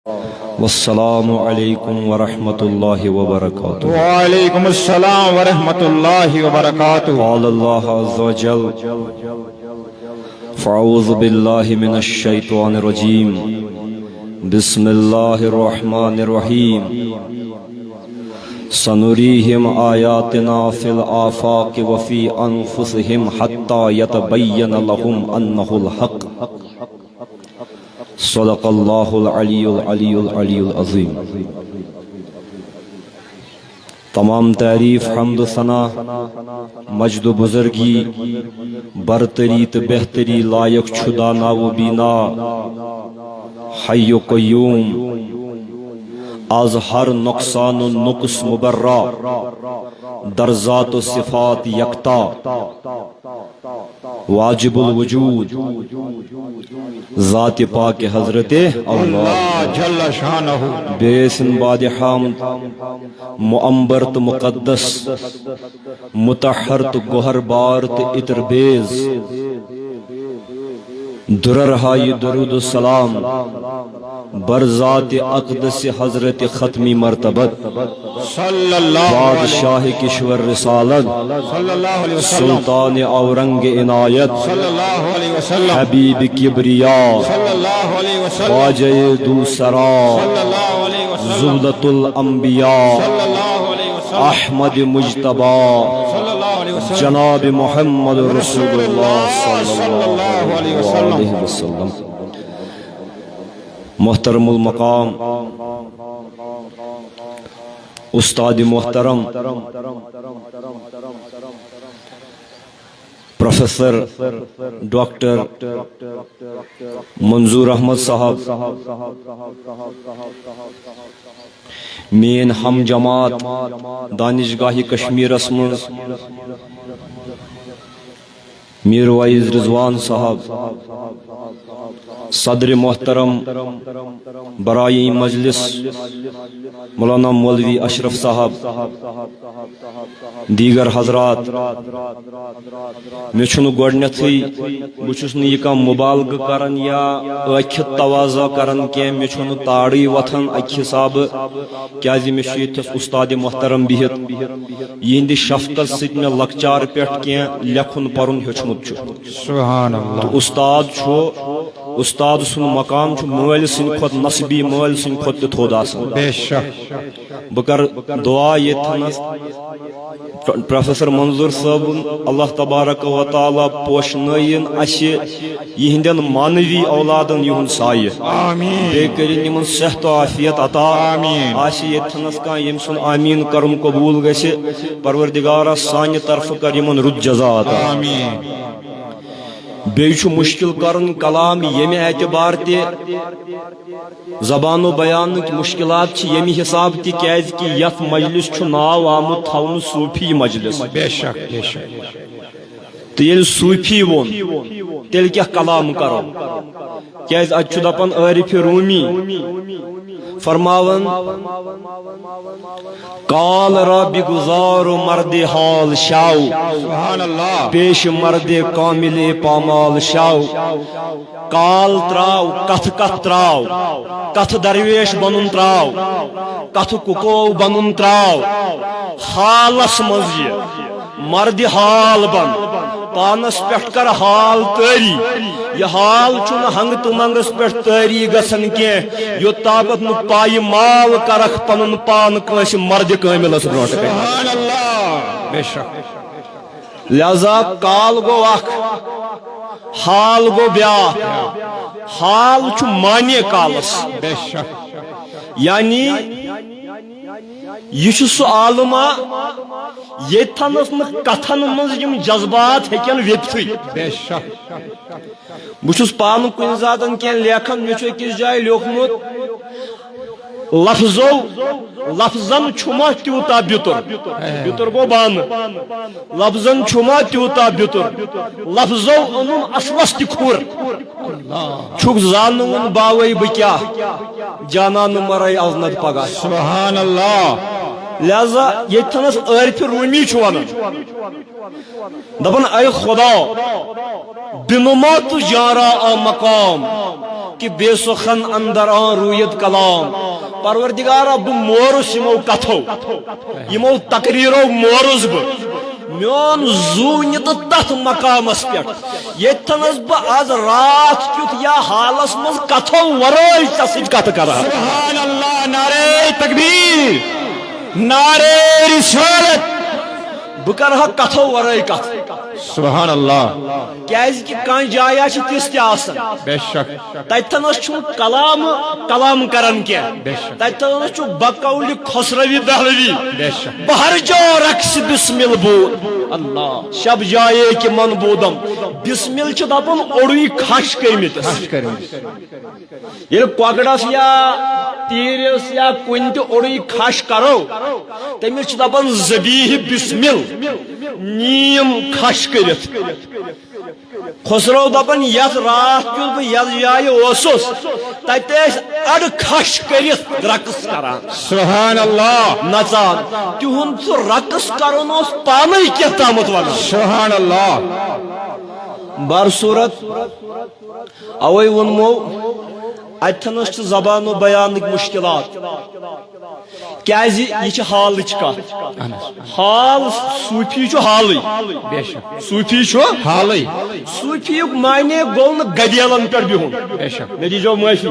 والسلام علیکم ورحمۃ اللہ وبرکاتہ۔ وعلیکم السلام ورحمۃ اللہ وبرکاتہ۔ قال اللہ عز وجل فاعوذ باللہ من الشیطان الرجیم بسم اللہ الرحمن الرحیم سنریہم آیاتنا فی الآفاق وفی انفسہم حتی یتبین لہم انہ الحق۔ صدق اللہ العلی العلی العلی العظیم۔ تمام تعریف حمد و ثنا مجد و بزرگی برتری تو بہتری لائق چھُ دانا و بینا حی و قیوم از ہر نقصان و نقص مبرہ در ذات و صفات یکتا واجب الوجود ذات پاک حضرت اللہ جل شانہ بے سنباد حامد معمبر تو مقدس متحر تو گوہر بار تو عطر بیز درر ہائی درود السلام برذات اقدس حضرت ختمی مرتبت صلی اللہ بادشاہ کشور رسالت صلی اللہ علیہ وسلم سلطان اورنگ عنایت صلی اللہ علیہ وسلم حبیب کبریا صلی اللہ علیہ وسلم خواجہ دوسرا صلی اللہ علیہ وسلم زبدۃ الانبیاء صلی اللہ علیہ وسلم احمد مجتبی صلی اللہ علیہ وسلم جناب محمد رسول اللہ صلی اللہ علیہ علیہ وسلم۔ محترم المقام استاد محترم پروفیسر ڈاکٹر منظور احمد صاحب، مین ہم جماعت دانشگاہ کشمیرس من میر وائز رضوان صاحب، صدر محترم برائی مجلس مولانا مولوی اشرف صاحب، دیگر حضرات، میں چھنو گوڑنیتھی بچھس نی یہ مبالغہ کرن یا اکھت تواضع کرن کی میں چھنو تاڑی وطن اکھ حساب کیازِ میں شیتس استاد محترم بہت یہندِ شفقت ست میں لکچار پیٹھ کی لکھن پرن ہیوچمت چھو۔ سبحان اللہ۔ تو استاد سن مقام چھو مول سن کھت نصبی مول سن کھت تھود آسان۔ بے شک۔ بکر دعا یہ تھنس پروفیسر منظور صاحب اللہ تبارک و تعالی پوشنائن اسی یہندین مانوی اولادن یہن سائے آمین۔ بے کرن یمن صحت و عافیت عطا آمین۔ آسی یہ تھنس کا یم سن آمین کرم قبول گسے پروردگارہ سانہ طرف کر یمن رد جزا عطا آمین۔ بیچ مشکل کرن کلام یمی اعتبار تے زبان و بیان کی مشکلات چھ یمی حساب تی کیاز کی یت مجلس چھو ناو آمد تھون صوفی مجلس۔ بے شک بے شک۔ تو یہ صوفی ون تیل کیا کلام کرو کیاز اچھو دپن عارف رومی فرماون قال رب گزار مرد حال شاو سبحان اللہ۔ پیش مرد کامل پامال شاو کال تراو کتھ کتھ تراو کتھ درویش بنن تراو کتھ ککو بنن تراو حالس مزی مرد حال بن پانس پیٹھ کر حال تاری یہ حال چھن ہنگ تو منگس پیٹھ تاری گسن کی یو تابت نو پائی مال کرخ پنن پان کنس مرد کاملس برونٹ کر۔ سبحان اللہ۔ بے شک۔ لہذا کال گو اخ حال گو بیا حال چھ معنی کالس بے شک۔ یعنی یہ سہ عالمہ یتھنس کتھن مز یم جذبات ہیکن ویپتھی۔ بے شک۔ بہت پان کن ذات کی لیکھن مے أکس جائے لیوکھمت لفظن چھما تیوتا بیتر بیتر گو بان لفظن چھما تیوتا بیتر لفظو انن اصلس تہ کھور چھک زانن باوی بہ کیا جانان مرے ازنت پگہ۔ سبحان اللہ۔ لہذا یتنس عارف رومی ونان دپان اے خدا بنما تو جارا آ مقام کہ بے سخن اندر آن رویت کلام پروردگارا بہ مورس یمو کتھو یمو تقریرو مورس بہ میون زون تو تت مقامس پہ یتنس بہ آز رات کیت یا حالس مز کتھو ورائے ست کت کرا سبحان اللہ نعرہ تکبیر نعرہ رسالت بہ کرہا کتھو ورائے کت سبحان اللہ کیاز کہ کان جایا چھ تس تہ آسان بے شک تتنس چھ کلام کرن کی بے شک تتنس چھ بقول خسروی دہلوی بے شک بہر جو رقص بسمل بود اللہ شب جائے کہ من بودم بسمل چھ دپن اوڑی کھش کیمتس خش کریں یہ کۄکرس یا تیرس یا کن تہ اوڑی کھش کرو تمس چھ دپن ذبیح بسمل نیم کھش کرت خسرو دپن یت رات کیل بہ یت جائے اوسس تتہ اڑ کھش کرت رقص کران سبحان اللہ نژان تہند سہ رقص کرن اوس پانے کینٛہہ تامت ونان سبحان اللہ برصورت اوے ونمو اتنس چھ زبان و بیانک مشکلات کیاز یہ حالچ کت حال صوفی چھ حالی بے شک صوفی چھ حالی صوفی معنی گو نا گدیلن پہ بہن بے شک مے دیجو معافی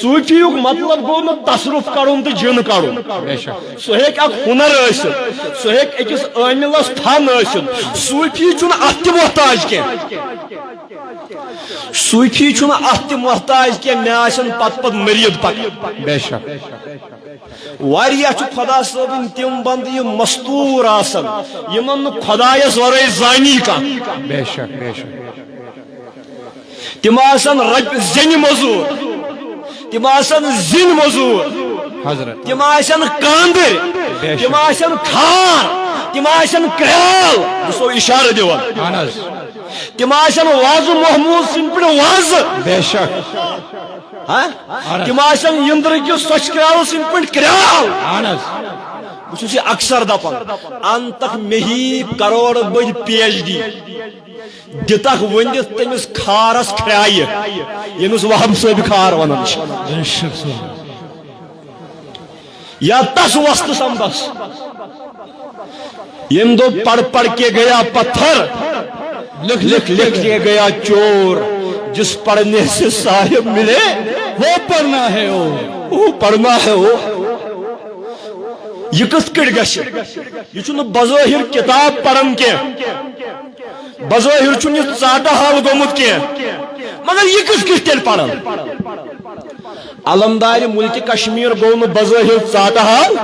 صوفی مطلب گو نا تصرف کرن تو جن کرن بے شک سہ ہیک اک ہنر ٲسِتھ سہ ہیک أکِس عاملس فن ٲسِتھ صوفی چھُنہٕ اتھ تہِ محتاج کینٛہہ صوفی چھُنہٕ اتھ تہِ محتاج کینٛہہ مےٚ آسن پتہٕ مٔرِتھ پکان بے شک واریاہ چھُ خدا صٲبٕنۍ تِم بندٕ یِم مستوٗر آسن یِمن نہٕ خدایس ورٲے زانی کانٛہہ بے شک بے شک تِم آسن زنہِ موٚزوٗر تِم آسن زِنۍ موٚزوٗر حضرت تِم آسن کاندٕرۍ تِم آسن کھار تِم آسن کرٛال بہٕ چھُسو اِشارٕ دِوان اہن حظ تِم آسن وازٕ محموٗد سٕنٛدۍ پٲٹھۍ وازٕ بے شک تِم آسن یندرٕ کِس سۄچھ کرٛالہٕ سٕنٛدۍ پٲٹھۍ کرٛال اہن حظ بہٕ چھُس یہِ اکثر دپان انتک مےٚ کروڑ بٔدۍ پی ایچ ڈی دِتکھ ؤنِتھ تٔمِس کھارس کھرٛایہِ ییٚمِس وہب صٲبہِ کھار ونان چھِ یا تس وسط سمبس یم دو پڑھ کے گیا پتھر لکھ لکھ لکھ کے گیا چور جس پڑھنے سے صاحب ملے وہ پڑھنا ہے وہ پڑھنا ہے وہ یہ کس کٹ گش یہ چھُنہٕ بظٲہِر کتاب پڑھن کینٛہہ بظٲہِر چھُنہٕ یہِ ژاٹہٕ حال گوٚمُت کینٛہہ مگر یہ کس کس تیٚلہِ پڑھن علمدار ملک کشمیر گو نہٕ بظٲہِر ژاٹہٕ حال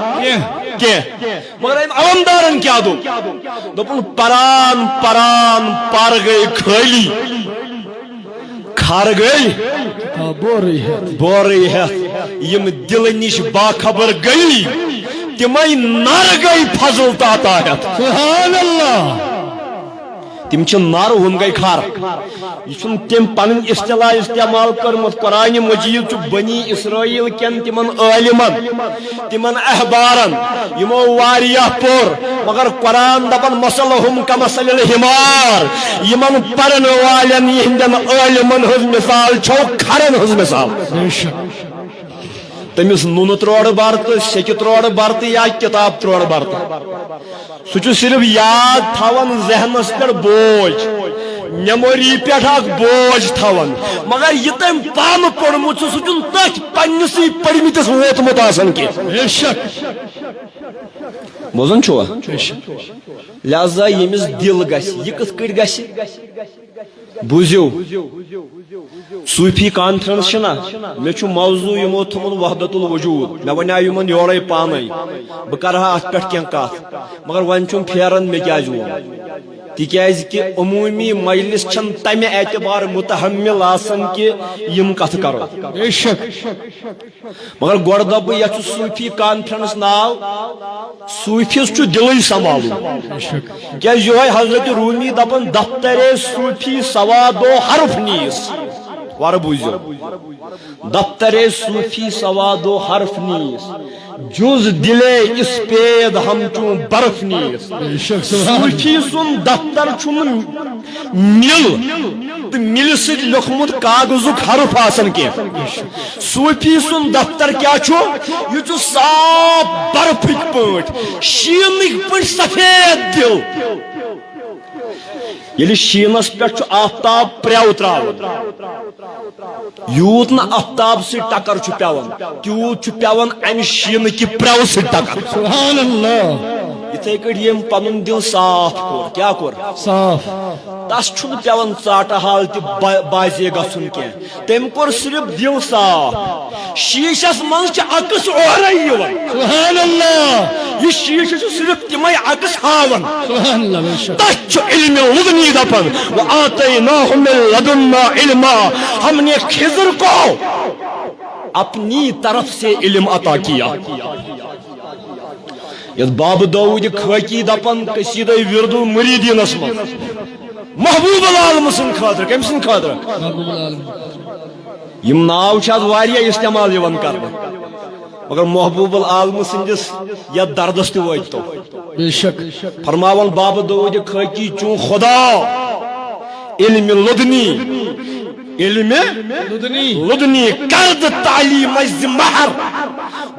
کینٛہہ مگر أمۍ علمدارن کیٛاہ دوٚپُن پران پران پر گٔے خٲلی کھر گٔے بورٕے ہٮ۪تھ یِم دلہٕ نِش باخبر گٔے تِمے نر گٔے فضل تاتا ہٮ۪تھ سبحان اللہ تم نر ہم گئی کھار یہ تم پن اصطلاح استعمال کرمت قرآن مجید بنی اسرائیل کن تمن عالمن تمن احبارن یمو واریاہ پور مگر قرآن دپن مثلہم کمثل الحمار یمن پرن والن یہندن عالمن ہز مثال چھو کھرن ہز مثال تمس نون تروڑ برت سیکہ تروڑ برت یا کتاب تروڑ برت سہ صرف یاد تھاون ذہنس پہ بوجھ میموری پہ بوجھ تھاون مگر یہ تم پان پورمت سہ تھی پنسے پڑمتس ووتمت آسان کی بوزان چھوا لہذا یمس دل گژھِ یہ کتھ کٹ گژھِ بوزیو صوفی کانفرنس چھنا مے چھُ موضوع یمو تھومُت وحدت الوجود مے ونیو یمن یورے پانے بہ کرہا اتھ پٮ۪ٹھ کینٛہہ کتھ مگر وۄنۍ چھُم پھیران مے کیازِ ووٚن تکیازِ کہ عمومی مجلس چھن تمہ اعتبار متحمل آسان کہ یم کتھ کرو مگر گۄڈٕ دپ بہٕ یتھ چھُ صوفی کانفرنس ناو صوفیس چھُ دلٕے سنبھالُن کیازِ یہوے حضرت رومی دپان دفتر صوفی سوادو حرف نیس ور بوزو دفتر صوفی سواد و حرف نیس جز دلے اسپید ہمچون برف نیس صوفی سن دفتر چون مل تو مل سۭتۍ لیوکھمُت کاغذُک حرف آسان کینٛہہ صوفی سن دفتر کیا چھُ یہ چھُ صاف برفٕکۍ پٲٹھۍ شیٖنٕکۍ پٲٹھۍ سفید دل ییٚلہِ شیٖنس پٮ۪ٹھ چھُ آفتاب پرٛٮ۪و تراوان یوٗت نہٕ آفتاب سۭتۍ ٹکر چھُ پیوان تیوٗت چھُ پیوان امہِ شیٖنہٕ کہِ پرٛٮ۪و سۭتۍ ٹکر سبحان اللہ یِتھے کٔٹھۍ ییٚمۍ پنُن دل صاف کوٚر کیٛاہ کوٚر صاف تس چھُنہٕ پیوان ژاٹہٕ حال تہِ بازے گژھُن کینٛہہ تٔمۍ کوٚر صرف دل صاف شیٖشس منٛز چھِ عکس اورے یِوان سبحان اللہ یہ شیٖشہٕ چھُ صرف تِمے عکس ہاوان سبحان اللہ بے شک تتھ چھُ علمِ لدنی دپان وآتیناہ من لدنا علما ہم نے خضر کو اپنی طرف سے علم عطا کیا یس باب داؤد خاکی دپان قصیدہ ورد المریدینس من محبوب العالم سن خاطر کم سن خاطر یم ناو چھِ آز واریاہ استعمال یوان کرنہٕ مگر محبوب العالم سندس یتھ دردس تہِ وٲتۍ تو بے شک فرماون باب داؤد خاکی چون خدا علم لدنی علم لدنی کرد تعلیم از مہر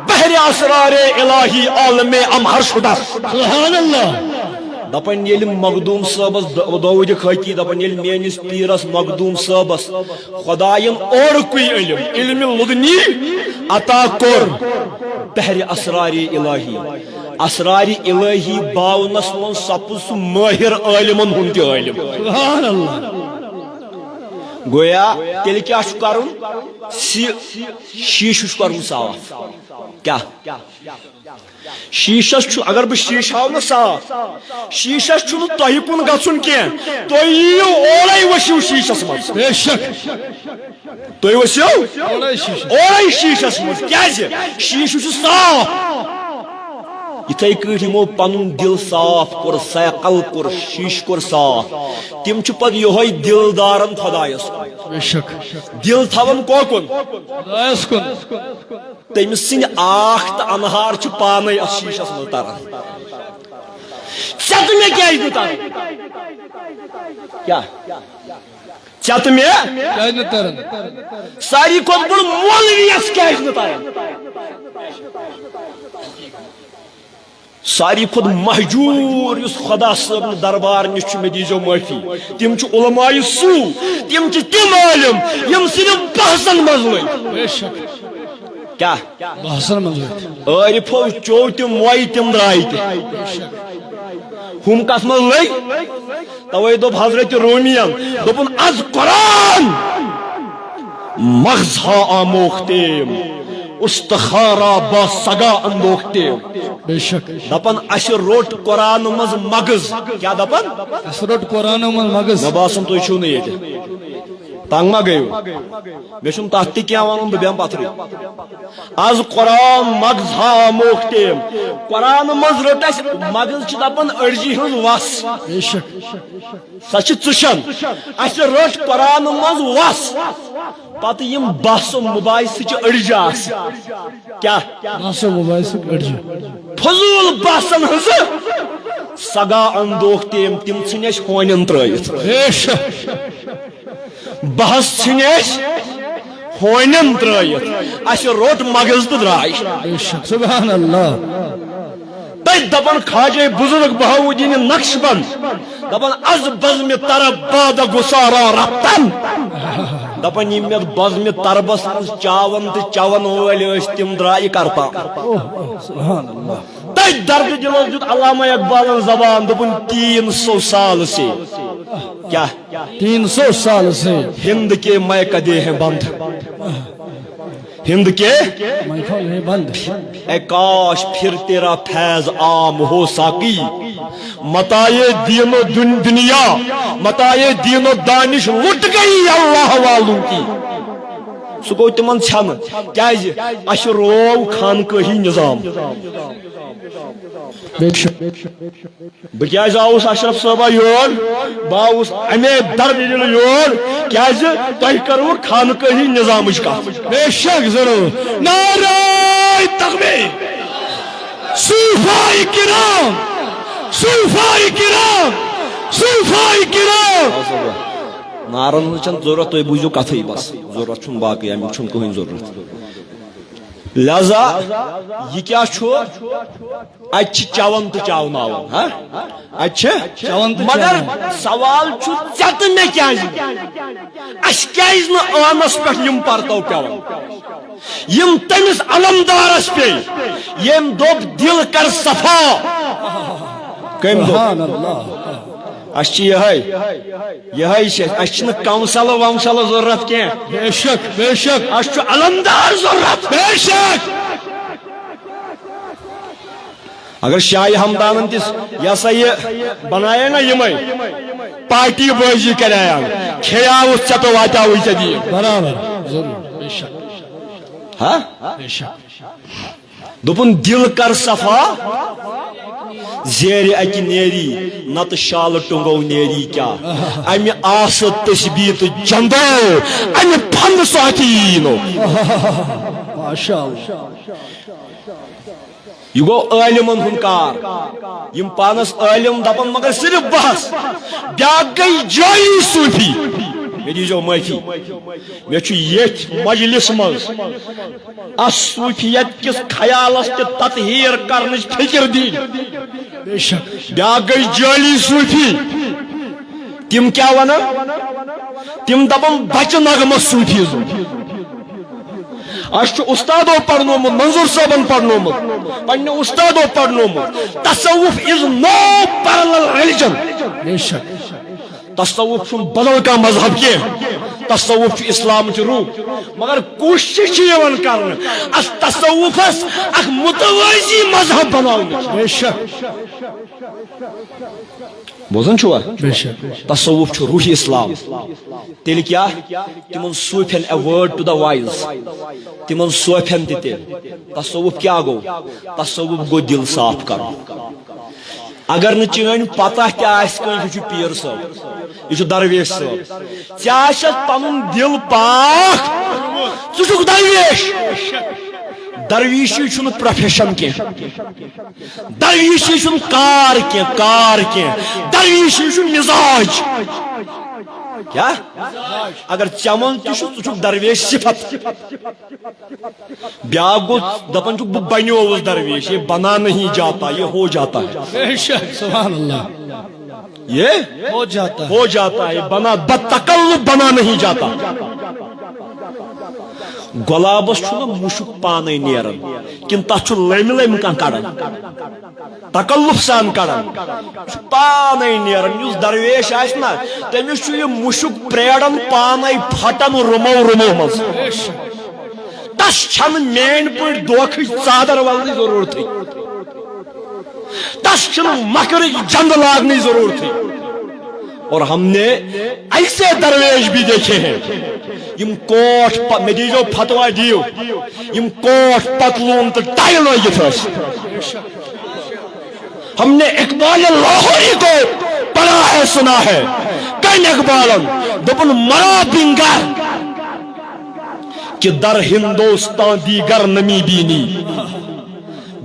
بحر اسرار الہی عالم امہر شدہ سبحان اللہ دپن یل مخدوم صٲبس داؤد خاکی دپن یل میٲنِس پیرس مخدوم صٲبس خداین اورکُے علم علم لدنی عطا کوٚر بحر اسرار الہی اسرار الہی باونس منٛز سپُد سُہ مٲہِر عالمن ہُنٛد تہِ عالم سبحان اللہ گویا تیٚلہِ کیٛاہ چھُ کرُن شیٖشہٕ چھُ کرُن صاف کیٛاہ شیٖشس چھُ اگر بہٕ شیٖشہٕ ہاو نہٕ صاف شیٖشس چھُنہٕ تۄہہِ کُن گژھُن کینٛہہ تُہۍ یِیِو اورے ؤسِو شیٖشس منٛز بے شک تُہۍ ؤسِو اورے شیٖشس منٛز کیٛازِ شیٖشہٕ چھُ صاف یِتھے کٔٹھۍ یِمو پنُن دل صاف کوٚر سیقل کوٚر شیٖشہٕ کوٚر صاف تِم چھِ پتہٕ یِہوے دلدارن خۄدایس کُن بے شک دل تھاون کوکُن خدایس کُن تٔمۍ سٕنٛدۍ آکھ تہٕ انہار چھِ پانے اتھ شیٖشس منٛز تران ژےٚ تہٕ مےٚ کیٛازِ نہٕ تران کیٛاہ ژےٚ تہٕ مےٚ کیٛازِ نہٕ تران ساروی کھۄتہٕ بوٚڑ مولوِیس کیٛازِ نہٕ تران ساروی کھۄتہٕ محجوٗر یُس خدا صٲبنہِ دربار نِش چھُ مےٚ دیٖزیو معٲفی تِم چھِ علماء سوٗ تِم چھِ تِم عٲلِم یِم صرف بحثن منٛز لٔگۍ بے شک کیٛاہ بحثن منٛز عٲرفو چوو تِم مویہِ تِم درٛاے تہِ ہُم کتھ منٛز لٔگۍ توے دوٚپ حضرت رومین دوٚپُن از قرآن مغزها آموختیم استخارا با سگا اندوختیم بے شک دپن اسہِ روٹ قرآن منٛز مغز کیٛاہ دپن اَسہِ روٚٹ قرآنو منٛز مغز مےٚ باسان تُہۍ چھِو نہٕ ییٚتہِ تنگ ما گٔیو مےٚ چھُنہٕ تتھ تہِ کینٛہہ ونُن بہٕ بیٚہمہٕ پتھرٕے آز قرآن مغزها موختیم قرآن منٛز رٔٹ اسہِ مغز چھِ دپان أڑجہِ ہٕنٛز وس بے شک سۄ چھِ ژٕشن اسہِ رٔٹ قرآن منٛز وس پتہٕ یِم بحثو مباحثہٕ چھِ أڑجہِ آسان کیٛاہ بحثو مباحثُک أڑجہِ فضوٗل بحثن ہٕنٛزٕ سگا اندوختیم تِم ژھٕنۍ اسہِ ہونٮ۪ن ترٲیِتھ بے شک بحث ژھٕنۍ اسہِ ہونٮ۪ن ترٲیِتھ اسہِ روٚٹ مغز تہٕ درٛاے بے شک سبحان اللہ تتہِ دپان خواجہ بزرگ بہاؤدین نقش بند دپان از بزمہِ طرب باد گسارا رفتن دپان یِم یتھ بزمہِ طربس منٛز چاون تہٕ چون وٲلۍ ٲسۍ تِم درٛایہِ کرپا سبحان اللہ تتہِ درد دِلس دیُت علامہ اقبالن زبان دوٚپُن 300 سال سے کیٛاہ 300 سال سے ہند کے میں کدے ہیں بند ہند کے محفل ہے بند اے کاش پھر تیرا فیض عام ہو ساقی متائے دین و دنیا متائے دین و دانش لٹ گئی اللہ والوں کی سُہ گوٚو تِمن ژھٮ۪نہٕ کیٛازِ اسہِ روو خانقٲہی نظام بکیاز آوس اشرف صٲبا یور بہٕ آوُس امے درد یور کیازِ تۄہہِ کٔروٕ خانقٲہی نظامٕچ کتھ بے شک ضرور نعرہ تکبیر صوفاء کرام صوفاء کرام صوفاء کرام نارن ہٕنٛز چھنہٕ ضروٗرت تُہۍ بوٗزِو کتھٕے بس ضروٗرت چھُنہٕ باقٕے امیُک چھُنہٕ کٕہٕنۍ ضروٗرت لہذا یہ کیا چھو اچھ چون تو چاوناون اچھا مگر سوال چھو ژت مے کیاز اس کیاز نہ آنس پٹھ یم پرتو پیون یم تمس علمدارس پہ یم دوب دل کر صفا کم دو اس یہ کونسل وونسل ضرورت کی بے شک بے شک اس علمدار ضرورت بے شک اگر شاہ ہمدان تس یہ سا یہ بنایا نا یمے پارٹی بازی کرایا کھیا اس چتو واتا ہوئی چدی برابر ضرور بے شک ہاں بے شک دوپن دل کر صفا زیر اکی نیری نت شال ٹنگو نیری کیا امی آس تثبیت جندو امی پھند سواتینو ماشاءاللہ یہ گو عالمن ہن کار یم پانس عالم دپن مگر صرف بحث بیاکھ گئی جائی صوفی مے دیجو معافی مے چھ یتھ مجلس مز اس صوفیت کس خیالس تہ تطہیر کرنچ فکر دی بے شک بیاکھ گئی جالی صوفی تم کیا ونن تم دپن بچہ نغمہ صوفیزم اس استادو پڑھنومت منظور صاحبن پڑھنومت پنہ استادو پڑھنومت تصوف از نو پیرلل ریلیجن بے شک تصوف چھن بدل کا مذہب کی تصوف اسلام چ روح مگر کوشش کرنے اس تصوفس اخ متوازی مذہب بناون بے شک بوزن چھوا بے شک تصوف چھ روح اسلام تیل کیا تمن صوفین a word to the wise تمن صوفین تہ تصوف کیا گو تصوف گو دل صاف کرو اگر نہ چین پتہ کیا آس کن یہ پیر صاحب یہ درویش صاحب ژےٚ پنن دل پاک ژٕ چھُکھ درویش درویشی چھُنہٕ پروفیشن کی درویشی چھُنہٕ کار کی درویشی چھُ مزاج کیا اگر چمن تہ ژٕ چھُکھ درویش صفت بیاکھ گو دپان چھُکھ بہٕ بنیووُس درویش یہ بنا نہیں جاتا یہ ہو جاتا ہے بے شک سبحان اللہ یہ ہو جاتا ہے بنا بتکلف بنا نہیں جاتا گلابس چھُ مشک پانے نیران کن تس لم لم کان کڑان تکلف سان کڑان پانے نیران اس درویش آس نا تمس چھُ یہ مشک پریڑان پانے پھٹان رمو مز تس چھن مین پٲٹھۍ دوکھٕچ ژادر ولنٕچ ضرورتٕے تس چھنہٕ مکرٕچ جنٛد لاگنٕچ ضرورتٕے اور ہم نے ایسے درویش بھی دیکھے ہیں یم کوٹ میں دیجو فتوا دیو یم کوٹ پتلون تو ٹائی لگت ہم نے اقبال لاہوری کو پڑھا ہے سنا ہے کن اقبالن دپن مرا بنگر کہ در ہندوستان دیگر نمی بینی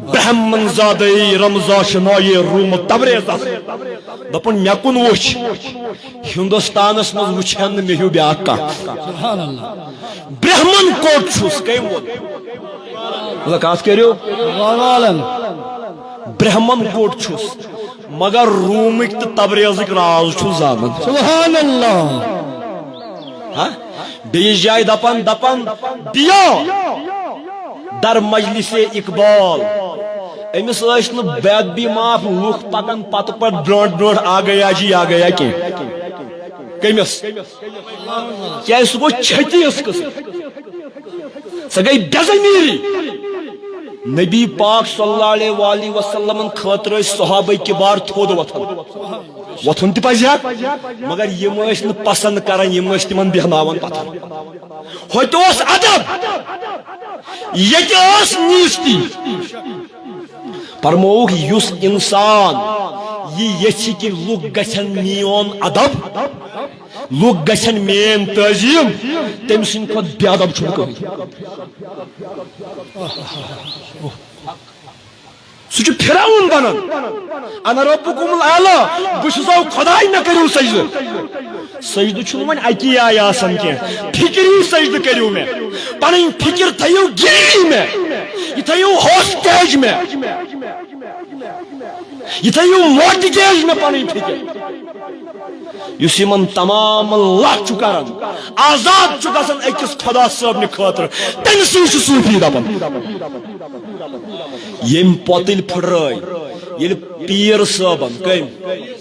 برہمن زادی رمضا شنائی روم تبریز دپن مے کن وچ ہندوستانس مز وچھن مے ہیو بیاکھ سبحان اللہ برہمن کوٹ چھس کم وون کات کریو برہمن کوٹ چھس مگر رومک تو تبریزک راز چھس زانن سبحان اللہ ہاں بیس جائے دپن دیا در مجلس اقبال امس بیت بھی معاف لوک پکن پتہ پتہ برونٹ برونٹ آ گیا جی آ گیا کی کمس کیا سہ گو چھتیس قسم سہ گئی بے ضمیری نبی پاک صلی اللہ علیہ وآلہ وسلم خاطر صحابہ کبار تھود وتھن تہ پزیا مگر یم ٲسۍ نہٕ پسند کران یم ٲسۍ تمن بیہناوان پتھر ہوتہِ اوس ادب ییٚتہِ ٲس نیٖستی فرموک یس انسان یہ یچھ کہ لوگ گژھن میون ادب لوگ گژھن مین تعظیم تم سند کھت بے ادب چھن کہین سہ پھراؤن بنان انا ربکم الاعلی بہ خداے مے کریو سجدہ سجدہ چھن وۄنۍ اکی آیہِ آسان کینٛہہ فکری سجدہ کریو مے پنٕنۍ فکر تھٲیِو گیری مے یہ تھٲیِو ہوسٹیج مے یہ تھٲیِو ماٹگیج مے پنٕنۍ فکر یس یمن تمام اللہ چھُ کران آزاد چھُ گژھان أکِس خدا صٲبنہِ خٲطرٕ تٔمۍ سٕے چھُ صوٗفی دپان یم پوتل پھڑرٲے ییٚلہِ پیٖر صٲبن کٔمۍ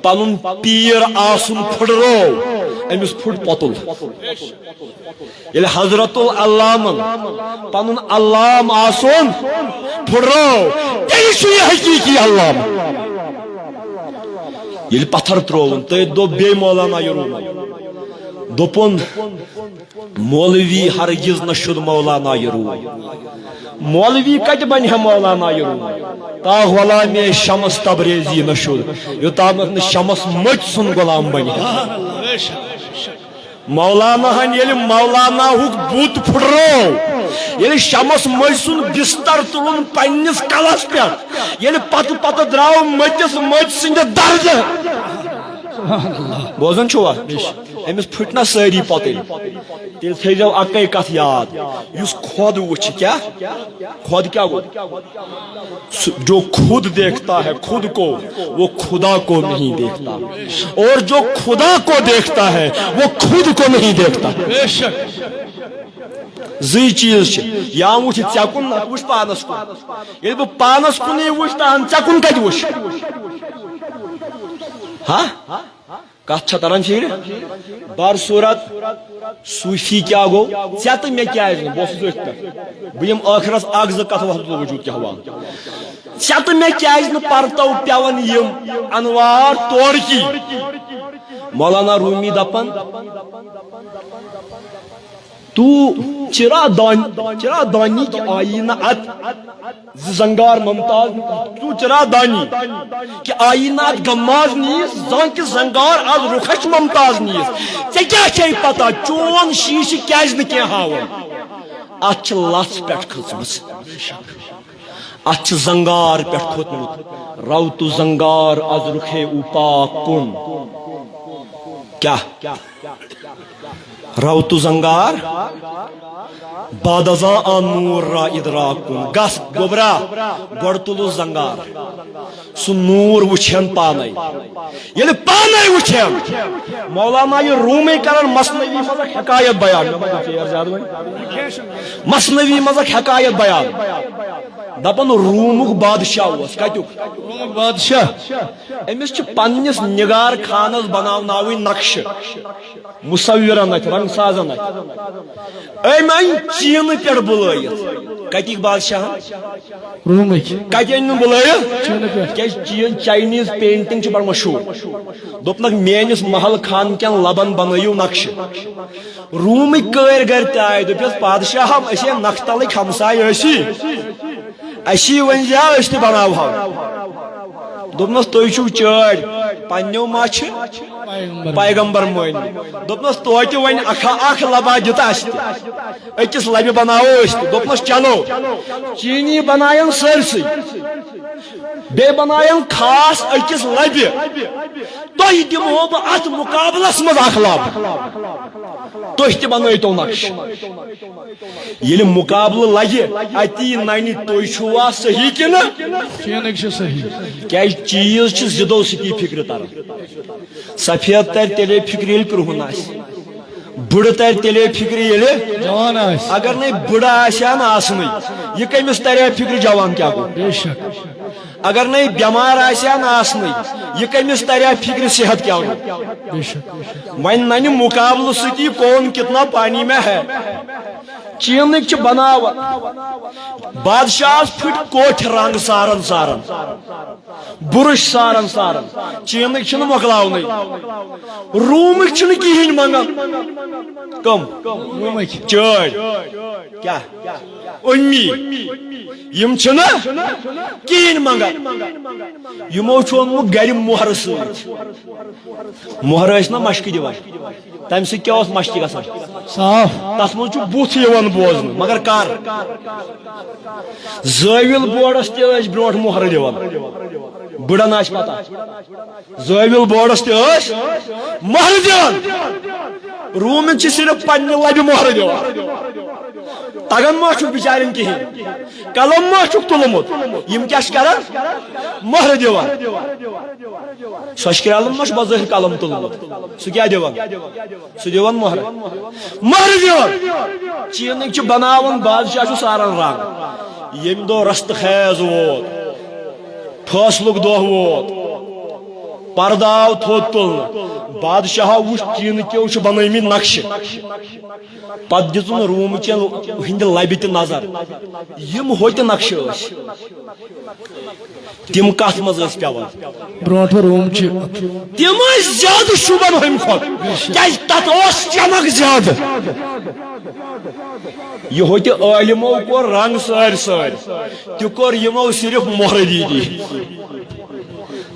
پنُن پیٖر آسُن پھڑرو أمِس پھُٹ پوتل ییٚلہِ حضرت العلامن پنُن علام آسُن پھڑرو تیٚلہِ چھُ یہِ حقیٖقی علام ییٚلہِ پتھر ترٛووُن تٔتھۍ دوٚپ بیٚیہِ مولانا یہِ روٗم دوٚپُن مولوی ہرگز نہ شد مولانا یہ روح مولوی کت بن ہے مولانا یہ روح تا غلام شمس تبریزی نہ شد یوتام شمس مچ سن غلام بن مولانا ہن یل مولانا ہک بت پھڑرو یل شمس مچ سن بستر تلن پنس کلس پہ یل پتہ پتہ درو متس مچ سند درد بوزن چھوا امس پھٹنا ساری پتل تیل تھو اکے کت یاد اس خود وچھ کیا خود کیا گو جو خود دیکھتا ہے خود کو وہ خدا کو نہیں دیکھتا اور جو خدا کو دیکھتا ہے وہ خود کو نہیں دیکھتا زی چیز یا وچھ ژے کن نہ وچھ پانس کن ییٚلہِ بہٕ پانس کُنٕے وچھ تہن ژے کن کتہِ وچھ ہاں کت چھا تران فکر بار صورت صوفی کیا گو ژے تہٕ مےٚ کیازِ نہٕ بہٕ اوسُس أتھۍ پٮ۪ٹھ بہٕ یِمہٕ ٲخرس اکھ زٕ کتھٕ وحدت الوجود کیٛاہ وان ژے تہٕ مےٚ کیازِ نہٕ پرتو پیوان یِم انوار تورکی مولانا رومی دپان تو چرا دانی کی آئینہ ات زنگار ممتاز تو چرا دانی کہ آئینہ ات گماز نیس زان کی زنگار از رخش ممتاز نیس ژے کیا چھے پتہ چون شیش کیاز نہ کینٛہہ ہاوان ات چھ لژھ پٮ۪ٹھ کھٔژمٕژ ات چھ زنگار پٮ۪ٹھ کھوٚتمُت رو تو زنگار از رخے اوپاک کن کیا رو تو زنگار بادزا نور را ادراک کن گس گوبرا گوڑ تلو زنگار سو نور وچھن پانے یعنی پانے وچھن مولانا یہ رومی کرن مصنوی مزک حکایت بیان مصنوی مزک حکایت بیان دپن رومک بادشاہ اس کتیک رومک بادشاہ امس چھ پننس نگار خانس بناوناوی نقش مصورن رنگ سازن ام چین پہ بلائت کتک بادشاہ رومک کتن بلائت چین چائنیز پینٹنگ بڑ مشہور دپنک میانس محل خان کن لبن بنائیو نقش رومک کر گر تہ دپس بادشاہ اسی نختلک ہمسائے اسی ون جا اس بناو دپنس تھی چھو چاڑ پنو ما پیغمبر مون دپنس توتہ ون اخ لبا دتا اکس لبہ بناو دپنس چلو چینی بنائن سرسی بے بنائن خاص اکس لبہ تھی دمو بہ ات مقابلس مز اخ لب تھی تہ بنائیتو نقش یل مقابلہ لگہ اتی ننہ تھی چھوا صحیح کنہ کیا چیز زدو ستی فکر تران سفید تر تیلے فکر یل کرہن بڑ تر تیلے فکر یل جوان اگر نہیں بڑا آسان آسن یہ کمس ترے فکر جوان کیا گو اگر نہیں بیمار آسان آسن یہ کمس ترے فکر صحت کیا گو ون ننہ مقابلہ ستی کون کتنا پانی میں ہے چینک بناو بادشاہ پھٹ کوٹھ رنگ سارن سارن برش سارن سارن چینک مکلاون رومک کہین منگان کم چٲڑۍ کیٛاہ أمی یِم چھِنا کِہیٖنۍ منٛگان یِمو چھُ اوٚنمُت گرِ مۄہرٕ سۭتۍ مۄہرٕ ٲسۍ نا مشکہِ دِوان تمہِ سۭتۍ کیٛاہ اوس مشکہِ گژھان صاف تتھ منٛز چھُ بُتھ یِوان بوزنہٕ مگر کر زٲوِل بورڈس تہِ ٲسۍ برونٛٹھ مۄہرٕ دِوان بٕڑن آسہِ پتہ زٲوِل بورڈس تہِ ٲسۍ مۄہرٕ دِوان روٗمِن چھِ صرف پننہِ لبہِ مۄہرٕ دِوان تگان ما چھُکھ بِچارٮ۪ن کِہیٖنۍ قلم ما چھُکھ تُلمُت یِم کیٛاہ چھِ کران مۄہرٕ دِوان سۄچھ کرٛالن ما چھُ بظٲہِر قلم تُلمُت سُہ کیٛاہ دِوان سُہ دِوان مۄہرٕ مۄہرٕ دِوان چیٖنٕکۍ چھِ بناوان بادشاہ چھُ ساران رنگ ییٚمہِ دۄہ رستہٕ خیز ووت فٲصلُک دۄہ ووت پردٕ آو تھوٚد تُلنہٕ بادشاہ وُچھ چیٖنہٕ چھِ بنٲومٕتۍ نقشہٕ پتہٕ دِژُن روٗمٕچٮ۪ن ہٕنٛدِ لبہِ تہِ نظر یِم ہوٚتہِ نقشہٕ ٲسۍ تِم کتھ منٛز ٲسۍ پیوان برونٛٹھ روٗم چھِ تِم ٲسۍ زیادٕ شوٗبان ہُمہِ کھۄتہٕ کیازِ تتھ اوس چمک زیادٕ یہ ہوٚتہِ عٲلمو کوٚر رنگ سٲرۍ سٲرۍ تہِ کوٚر یِمو صرف مۄہرٕ دیٖدی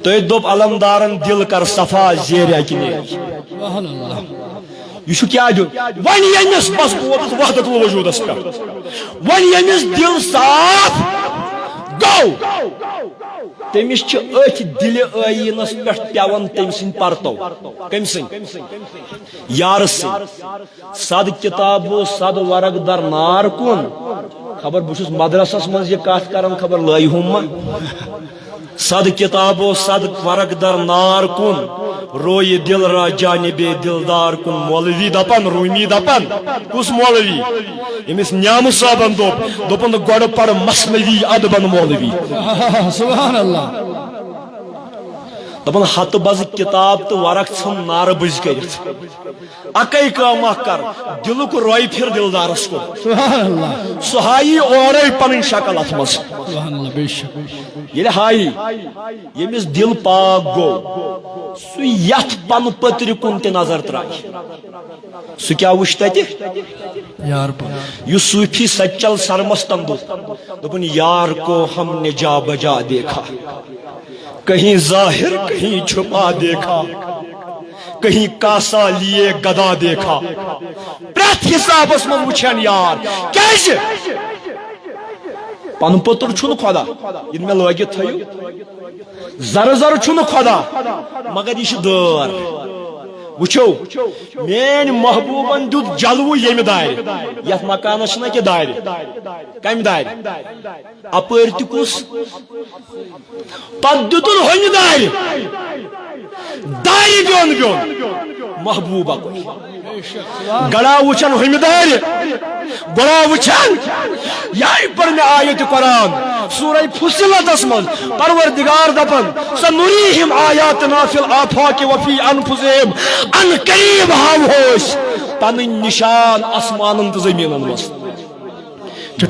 تٔتھۍ دوٚپ علمدارن دل کر صفا زیرِ اکہِ نیرِ سبحان اللہ یہ چھُ کیٛاہ دیُن وۄنۍ ییٚمِس بس ووتُس وحدت الوجوٗدس پٮ۪ٹھ وۄنۍ ییٚمِس دل صاف گوٚو تٔمِس چھِ أتھۍ دِلہِ ٲیٖنس پٮ۪ٹھ پیوان تٔمۍ سٕنٛدۍ پرتو کٔمۍ سٕنٛدۍ یارٕ سٕنٛدۍ صد کِتابو صد ورق در نار کُن خبر بہٕ چھُس مدرسس منٛز یہِ کتھ کران خبر لٲیہِ ہُم ما صد کتابو صد ورق در نار کن روی دل را جانب دلدار کن مولوی دپن رومی دپن کس مولوی امس نیام صاحبن دوپن گوڑ پر مسنوی ادبن مولوی سبحان اللہ دپن ہت بز کتاب تو ورق ژھن نار بز کرت اکے کام اکھ کر دلک روی پھر دلدارس کو سبحان اللہ سہ ہایی اورے پنن شکل ات مز سبحان اللہ بے شک ییٚلہِ ہایی ییٚمِس دل پاک گوٚو سُہ یتھ پن پترِ کُن تہِ نظر ترایہِ سُہ کیٛاہ وٕچھ تتہِ یار یُس صوٗفی سچل سرمستن دوٚپُن یار کو ہم نے جا بجا دیکھا کہیں ظاہر کہیں چھپا دیکھا کہیں کاسا لیے گدا دیکھا پرٛٮ۪تھ حسابس منٛز وٕچھن یار کیٛازِ پن پتر چھُنہٕ خۄدا یہِ مےٚ لٲگِتھ تھٲیِو زرٕ زرٕ چھُنہٕ خۄدا مگر یہِ چھُ دٲر وٕچھو میٲنۍ محبوٗبن دیُت جلوٕ ییٚمہِ دارِ یتھ مکانس چھِنہ کہِ دارِ کمہِ دارِ اپٲرۍ تہِ کُس پتہٕ دیُتُن ہُمہِ دارِ دارِ بیوٚن بیوٚن محبوٗبہ کُن گڑا وٕچھن ہُمہِ دارِ گڑا وٕچھن یہِ پر مےٚ آیت قرآن سورہ فصلتس منٛز پروردگار دپان سنُریٖہِم آیاتنا فی الآفاق وفی انفسہم ان قریب ہاوہو أسۍ پنٕنۍ نشان آسمانن تہٕ زٔمیٖنن منٛز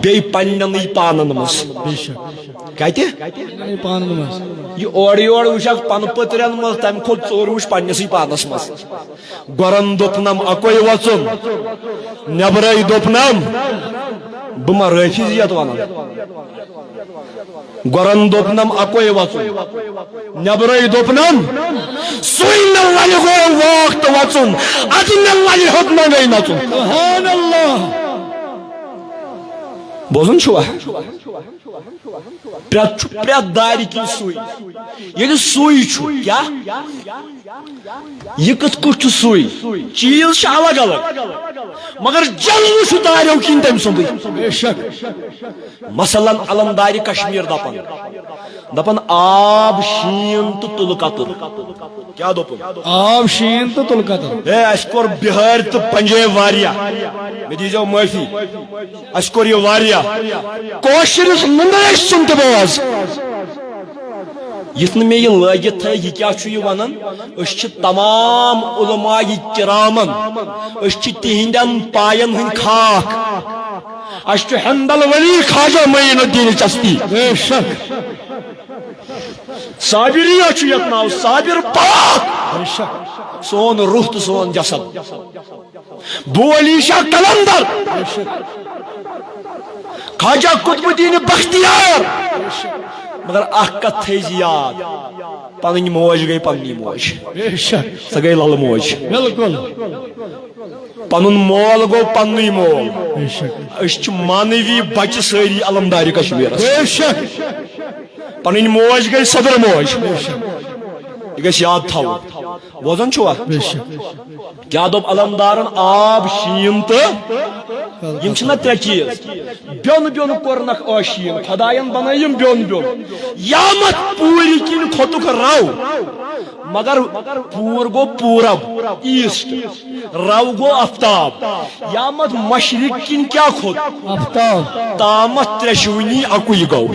بیٚیہِ پننٮ۪نٕے پانن منٛز کتہِ پانن منٛز یہ اورٕ یورٕ وٕچھکھ پن پترٮ۪ن منٛز تمہِ کھۄتہٕ ژوٚر وٕچھ پننسٕے پانس منٛز گۄرن دوٚپنم اکوے وژُن نٮ۪برے دوٚپنم بہٕ ما رٲفی زِ یتھ ونان گۄرن دوٚپنم اکوے وژُن نٮ۪برے دوٚپنم سُے مےٚ للہِ گوٚو واک تہٕ وژُن ادٕ مےٚ للہِ ہیوٚت منٛگے نژُن سبحان اللہ بوزان چھُوا پرٛٮ۪تھ دارِ کِنۍ سُے ییٚلہِ سُے چھُ کیٛاہ یہِ کِتھ کٔٹھۍ چھُ سُے چیٖز چھِ الگ الگ مگر جلوٕ چھُ داریو کِنۍ تٔمۍ سُنٛدٕے بے شک مثلاً علمدارِ کشمیٖر دپان آب شیٖن تہٕ تُلہٕ قطر کیٛاہ دوٚپُن آب شیٖن تہٕ تُلہٕ قطر ہے اَسہِ کوٚر بِہٲرۍ تہٕ پنجٲبۍ واریاہ مےٚ دیٖزیو معٲفی اَسہِ کوٚر یہِ واریاہ کٲشرِس نُنٛدرے سُنٛد تہِ بوز یُتھ نہٕ مےٚ یہِ لٲگِتھ تھٲے یہِ کیٛاہ چھُ یہِ وَنان أسۍ چھِ تمام علماء کِرامن أسۍ چھِ تِہنٛدٮ۪ن پاین ہٕنٛدۍ خاک اَسہِ چھُ حمدل ولی خواجہ معین الدین چشتی بے شک صابریہ چھُ یتھ ناو صابر پاک بے شک سون روح تہٕ سون جسد بو علی شاہ کلندر خواجہ قطب الدین بختیار مگر اخ کت تھیز یاد پنن موج گئی پننی موج سہ گئی لل موج بالکل پنن مول گو پننی مول اس مانوی بچہ ساری علمداری کشمیرس پنن موج گئی صدر موج یہ گھس یاد تھو بوزان چھوا کیا دب علمدارن آب شین تو یم چھنا ترے چیز بیون بیون کورنک آشین خداین بنایم بیون بیون یامت پوری کن کھوتک رو مگر پور گو پورب ایسٹ رو گو آفتاب یامت مشرق کن کیا کھوت آفتاب تامت ترشونی اکوی گو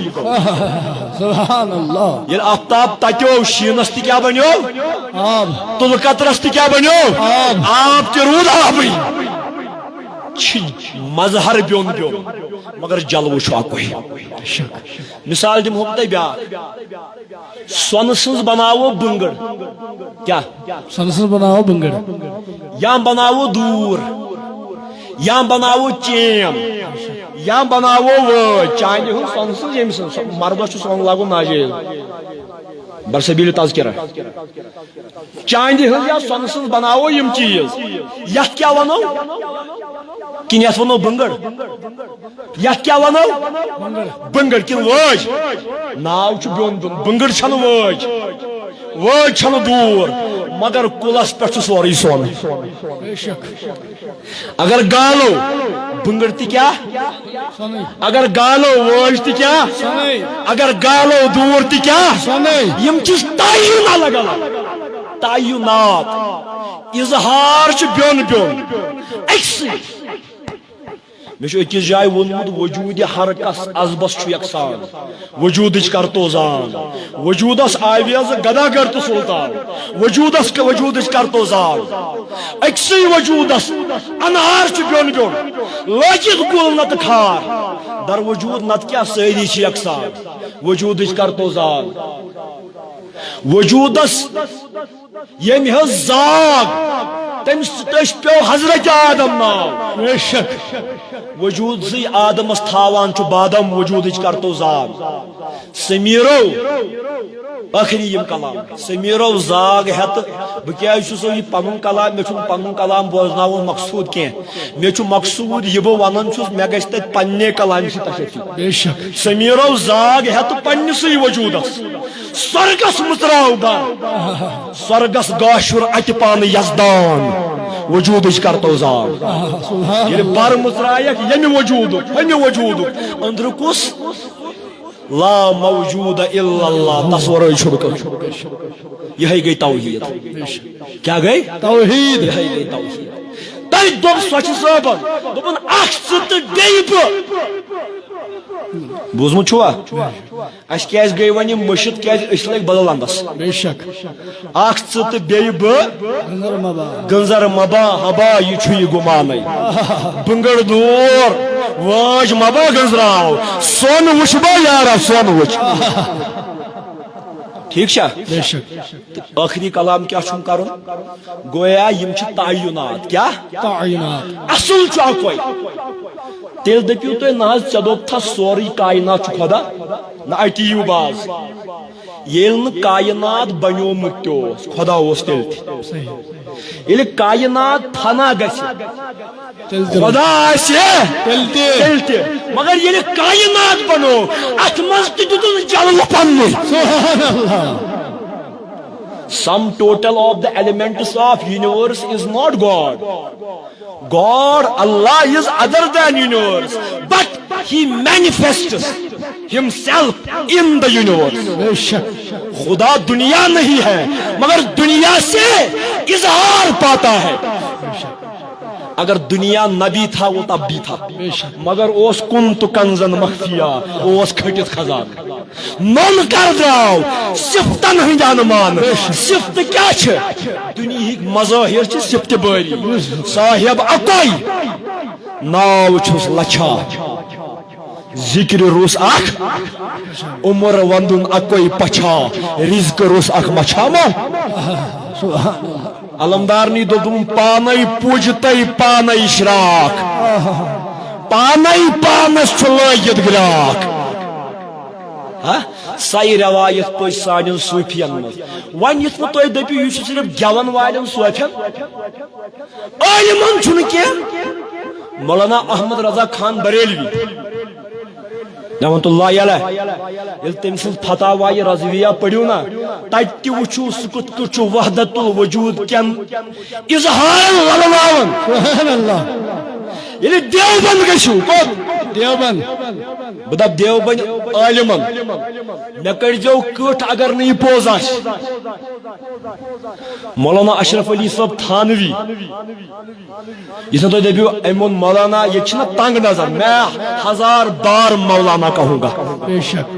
سبحان اللہ یہ آفتاب تتو شینس تہ کیا بنو آب تل قطرس تہ کیا بنو آب تہ رود آبی مظہر بیون بیون مگر جلو چھ اکوی مثال دمو تہ بیا سون سنز بناو بنگڑ کیا سنسن بناو بنگڑ یا بناو دور یا بناو چیم یا بناو وچ چاندی ہن سون سنز یم سن مردس چھ سون لاگو ناجیز برسبیل تذکرہ چاندی ہن یا سون سنز بناو یم چیز یت کیا ونو کن یت ونو بنگڑ یت کیا ونو بنگڑ کن وج ناو چھ بیون بیون بنگڑ چھن وج وج چھن دور مگر کلس پہ سوری سون اگر گالو بنگڑ تہ کیا اگر گالو وج تہ کیا اگر گالو دور تہ کیا یم چیز تعین الگ الگ تعینات اظہار چھ بیون بیون اکسی مش اکس جائے ونمت وجود ہر کس ازبس یکسان وجودچ کر تو زان وجودس آویز گداگر تو سلطان وجودچ کر تو زان اکسی وجودس انہار چھ بیون بیون لوچت گل نت کھار در وجود نت کیا ساری چھ یکسان وجودچ کر تو زان وجودس یم حض زاگ تمس پیو حضرت آدم ناو وجود زی آدمس تھاوان چھ بادم وجودچ کر تو زاگ سمیرو آخری یم کلام سمیرو زاگ ہت بکیا سو یہ پنن کلام مے چھن پنن کلام بوزناو مقصود کی مے چھ مقصود یہ بو ونن چھس مے گژھِ تت پننے کلام سی تشفی سمیرو زاگ ہت پننسی وجودس سرگس متراو گا سرگس گاشر ات پان یزدان وجودچ کر تو زاگ یہ بار مترایک یم وجود ہم وجود اندر کس لا موجود الا اللہ تصور چھڑک یہ گئی توحید کیا گئی توحید یہ گئی توحید تای دب سوچ صاحبن دبن اخ ست گئی بوزمت چھوا اس کیاز گئی ونی مشت کیاز اس لگ بدل اندس بے شک اخ ست بیہ ب گنزر مبا ہبا یہ چھ یہ گمانے بنگڑ دور واج مبا گنزراو سون وچبا یارا سون وچ ٹھیک چھا بے شک آخری کلام کیا چھم کرن گویا یم چھ تعینات کیا تعینات اصل چھ اکوئی تیل دپیو تو ناز چدوب تھا سوری کائنات چھ خدا نہ اٹیو باز یل ن کائنات بنیو متوس خدا اوس تیل یل کائنات فنا گژھِ خدا آسہِ تیل تہِ مگر یل کائنات بنو ات منٛز تہِ دِتُن جلوٕ پننہِ سبحان اللہ sum total of the elements of universe is not God. God, Allah is other than universe, but He manifests Himself in the universe. بے شک خدا دنیا نہیں ہے مگر دنیا سے اظہار پاتا ہے. اگر دنیا نبی تھا وہ تب بھی تھا مگر اوس کنت کنزن مخفیا اوس کھٹت خزان نون کر دراو صفتن ہندان مان صفت کیا چھ دنیا مظاہر چھ صفت باری صاحب اکوئی ناو چھس لچھا ذکر روس اخ عمر وندن اکوئی پچھا رزق روس اخ مچھا ما علمدارنی دوپم پانے پوجتے پانے اشراق پانے پانس لگت گراک سائی روایت پہ سان صوفین مز ون یت تھی دپو یہ صرف گون والن صوفین علمن چھن کی مولانا احمد رضا خان بریلوی رحمت اللہ علیہ یل تم سن فتاوا رضویہ پڑھو نا تتہ وچھو سہ کت کت وحدت الوجود کین اظہار ولواون سبحان اللہ یعنی دیوبند گژھو کوت دیوبند بہ دپ دیوبند عالمن مے کرزو کٹ اگر نہ یہ پوز آس مولانا اشرف علی صاحب تھانوی اس نے تو دپیو امون مولانا یہ چھنا تنگ نظر میں 1000 بار مولانا کہوں گا بے شک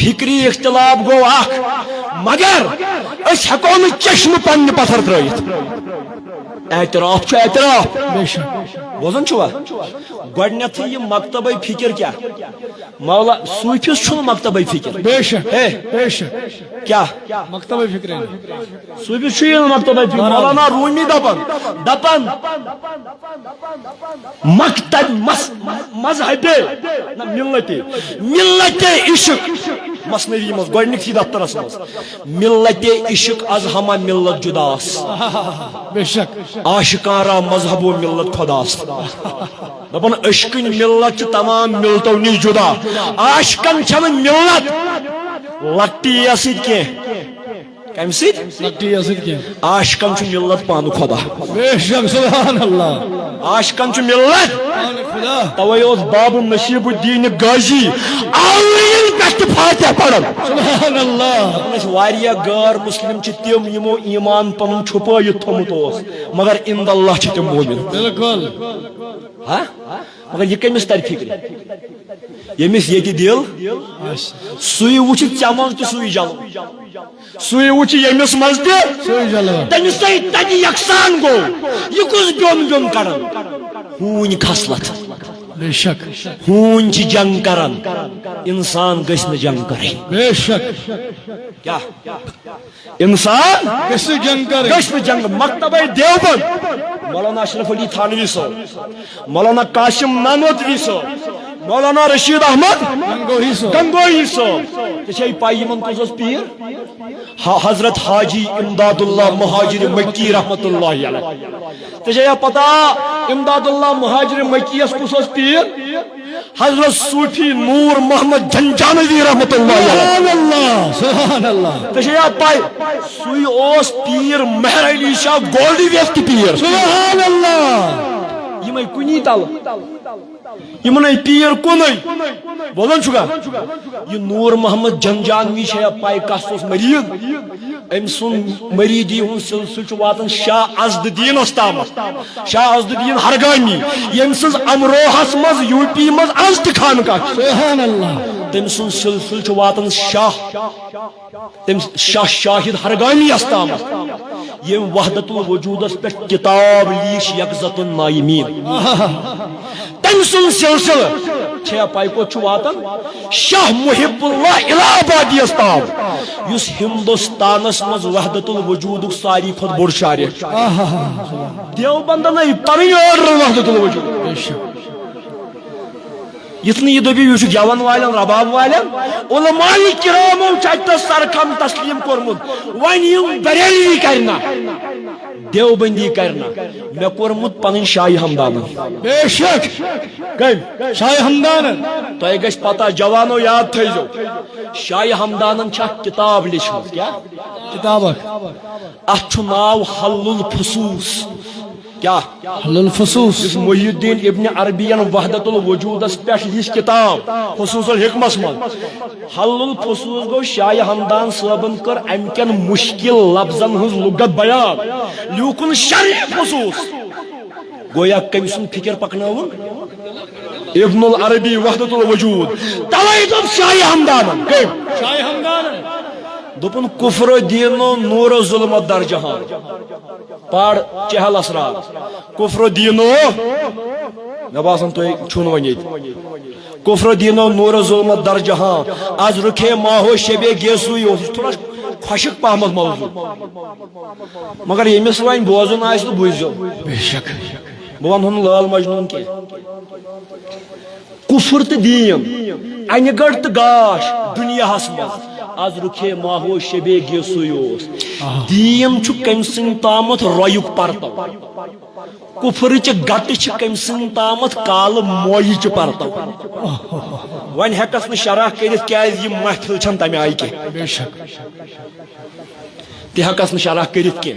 فکری اختلاف گو اخ مگر اس ہکو نہ چشم پن پتھر ترائیت اعتراف چھو اعتراف بے شک بوزن چھوا گوڑنیت یہ مکتبہ فکر کیا مولا صوفیس چھو مکتبہ فکر بے شک ہے بے شک کیا مکتبہ فکر صوفیس چھو یہ مکتبہ فکر مولانا رومی دپن مکتب مذہب ملت عشق مسنوی مز گوڑنک دفترس مز ملت عشق از ہمہ ملت جداس بے شک عاشقارہ مذہب و ملت خداس دپن عشقن ملت تمام ملتو نش جدا عاشقن چھن ملت لٹی سید کی کم سید لٹی اسد کی عاشقن چھ ملت پان خدا بے شک سبحان اللہ عاشقن چھ ملت پان خدا توے اوس باب نصیب الدین غازی اولین پٹھ فاتحہ پڑھن سبحان اللہ اس واریہ غیر مسلم چھ تم یمو ایمان پن چھپائیت تھومت اوس مگر عند اللہ چھ تم مومن بالکل ہاں مگر یہ کمس تر فکر یمس یہ دل سوئی وچ چمن تو سوئی جل سوئی وچ یمس مز تہ سوئی جل تمس تہ یکسان گو یہ کس بیون بیون کرن ہون خصلت بے شک ہون چھ جنگ کرن انسان گژھِ نہ جنگ کرن بے شک کیا انسان کس جنگ کر گژھِ نہ جنگ مکتبہ دیوبند مولانا اشرف علی تھانوی صاحب مولانا قاسم نانوتوی صاحب مولانا رشید احمد گنگوہی صاحب ژے پائی یمن کُس اوس پیر حضرت حاجی امداد اللہ مہاجر مکی رحمت اللہ علیہ ژے پتہ امداد اللہ مہاجر مکی یس کُس اوس پیر حضرت صوفی نور محمد جھنجھانوی رحمت اللہ علیہ سبحان اللہ ژے پائی سوئی اوس پیر مہر علی شاہ گولڈی ویفٹ پیر سبحان اللہ یمے کنی تل یمن پیر کن بولن چھگا یہ نور محمد جھنجھانوی چھ پائی کس اوس مرید ام سن مریدی ہن سلسلہ واتن شاہ عزد الدین تام شاہ عزد الدین ہرگامی یم سز امروہس مز یو پی مز عزد خانقاہ سبحان اللہ تم سن سلسلہ واتن شاہ شاہد ہرگامی تام یم وحدت الوجودس پہ کتاب لیش یکزت النائمین تم سن سلسلہ چھ پائی کو واتن شاہ محب اللہ الہ آبادی تام اس ہندوستانس مز وحدت الوجود ساری کھت بوڑ شارع دیوبندن پنن آرڈر وحدت الوجود یتنی یہ دبی یہ گون والن رباب والن علماء کرامو چت سرکم تسلیم کورمت ون یم بریلوی کرنا دیوبندی کرنا مے کورمت پنن شاہ ہمدان بے شک کم شاہ ہمدان تہ گژھ پتہ جوانو یاد تھیزو شاہ ہمدانن چھ کتاب لیچھمت کیا کتاب اتھ چھ ناو حل الفصوص کیا حل الفصوص محی الدین ابن عربین وحدت الوجودس پہ لچ کتاب خصوص الحکمس من حل الفصوص گو شاہ ہمدان صاحبن کر امکن مشکل لفظن ہز لغت بیان لیکن شرعی خصوص گویا کمی سن فکر پکناون ابن العربی وحدت الوجود توائی دب شاہ ہمدان شاہ ہمدان دپن کفر و دین و نور و ظلمت در جہان پاڑ چہل اسرار کفر و دین و نباسن تو چھون ونیت کفر و دین و نور و ظلمت در جہان از رکھے ماہو شب گیسوی تھوڑا خشک پہمت موضوع مگر یمس وین بوزن آس تو بوزو بے شک بہ ون لال مجنون کی کفر تو دین انہ گڑ تو گاش دنیا مز آز رکھے ماہو شبے گی سوس دین کم سن تامت رویک پرتو کفر گٹ کم سن تامت کال مویچ پرتو ون ہیکس نا شرح کرت کیاز یہ محفل چھن تمہ آئی کی بے شک تہ ہیکس نا شرح کرت کی